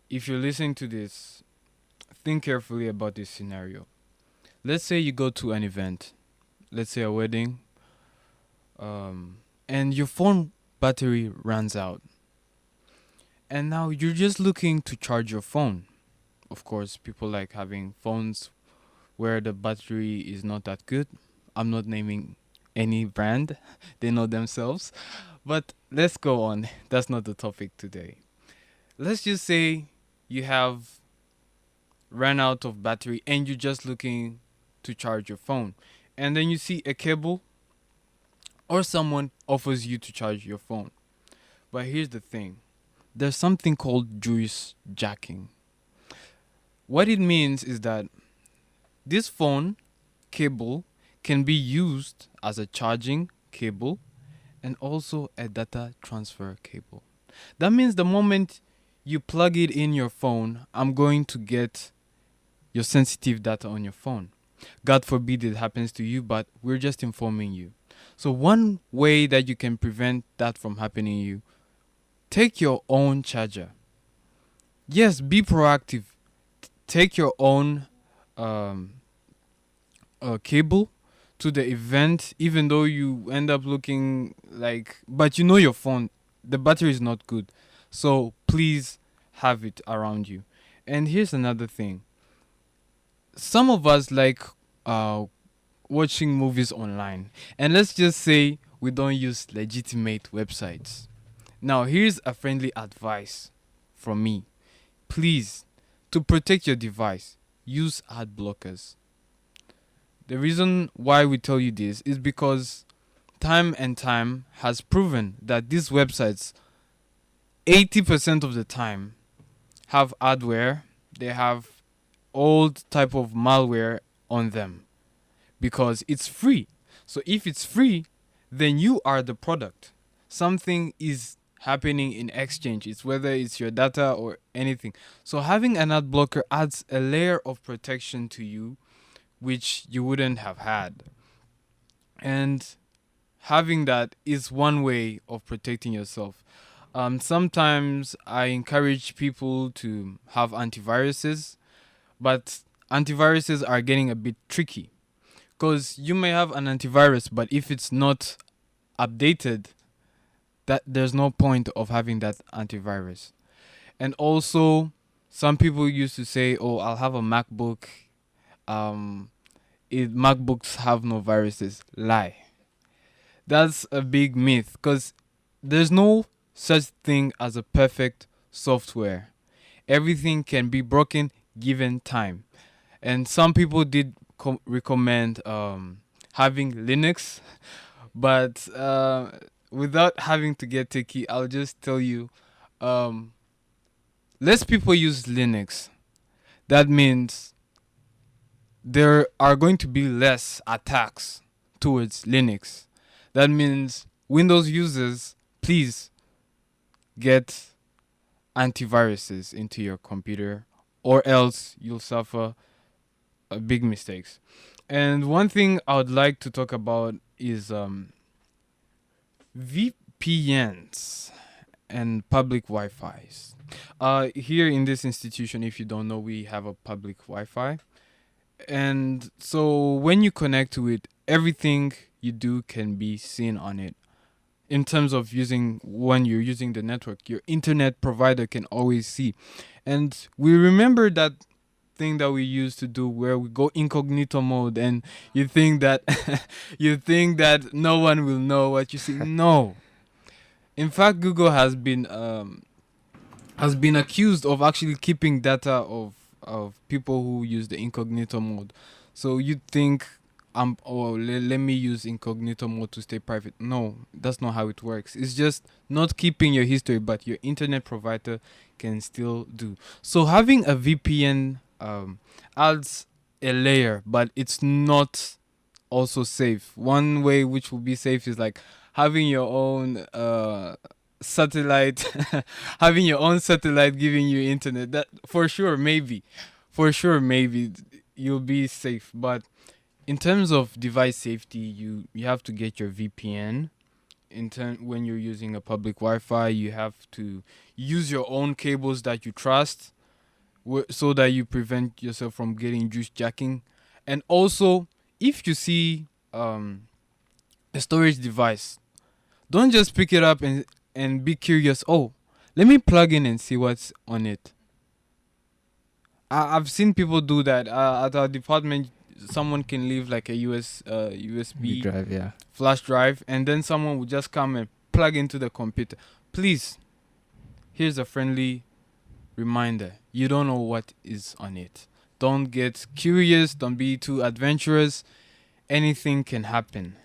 if you're listening to this, think carefully about this scenario. Let's say you go to an event, let's say a wedding, and your phone battery runs out. And now you're just looking to charge your phone. Of course, people like having phones where the battery is not that good. I'm not naming any brand, they know themselves. But let's go on. That's not the topic today. Let's just say you have ran out of battery and you're just looking to charge your phone. And then you see a cable or someone offers you to charge your phone. But here's the thing, there's something called juice jacking. What it means is that this phone cable can be used as a charging cable and also a data transfer cable. That means the moment you plug it in your phone, I'm going to get your sensitive data on your phone. God forbid it happens to you, but we're just informing you. So one way that you can prevent that from happening to you, take your own charger. Yes, be proactive. Take your own um, cable to the event, even though you end up looking like, but you know your phone, the battery is not good. So please have it around you. And here's another thing. Some of us like uh, watching movies online. And let's just say we don't use legitimate websites. Now, here's a friendly advice from me. Please, to protect your device, use ad blockers. The reason why we tell you this is because time and time has proven that these websites 80% of the time have adware, they have old type of malware on them because it's free. So if it's free, then you are the product. Something is happening in exchange. It's whether it's your data or anything. So having an ad blocker adds a layer of protection to you which you wouldn't have had. And having that is one way of protecting yourself. Sometimes I encourage people to have antiviruses, but antiviruses are getting a bit tricky because you may have an antivirus, but if it's not updated, that there's no point of having that antivirus. And also, some people used to say, "Oh, I'll have a MacBook. Um, MacBooks have no viruses." Lie. That's a big myth because there's no such thing as a perfect software. Everything can be broken given time. And some people did recommend having Linux, but without having to get techy, I'll just tell you, um, less people use Linux. That means there are going to be less attacks towards Linux. That means Windows users, please get antiviruses into your computer or else you'll suffer big mistakes. And one thing I would like to talk about is VPNs and public Wi-Fis. Here in this institution, if you don't know, we have a public Wi-Fi. And so when you connect to it, everything you do can be seen on it. In terms of using, when you're using the network, your internet provider can always see. And we remember that thing that we used to do where we go incognito mode and you think that you think that no one will know what you see. No. In fact, Google has been accused of actually keeping data of people who use the incognito mode. So you think let me use incognito mode to stay private. No, that's not how it works. It's just not keeping your history, but your internet provider can still do. So having a VPN adds a layer, but it's not also safe. One way which will be safe is like having your own satellite having your own satellite giving you internet. That for sure maybe you'll be safe. But in terms of device safety, you have to get your VPN. When you're using a public Wi-Fi, you have to use your own cables that you trust. so that you prevent yourself from getting juice jacking. And also, if you see a storage device, don't just pick it up and be curious. Oh, let me plug in and see what's on it. I've seen people do that at our department. Someone can leave like a USB drive, yeah. flash drive, and then someone will just come and plug into the computer. Please, here's a friendly reminder: you don't know what is on it. Don't get curious. Don't be too adventurous. Anything can happen.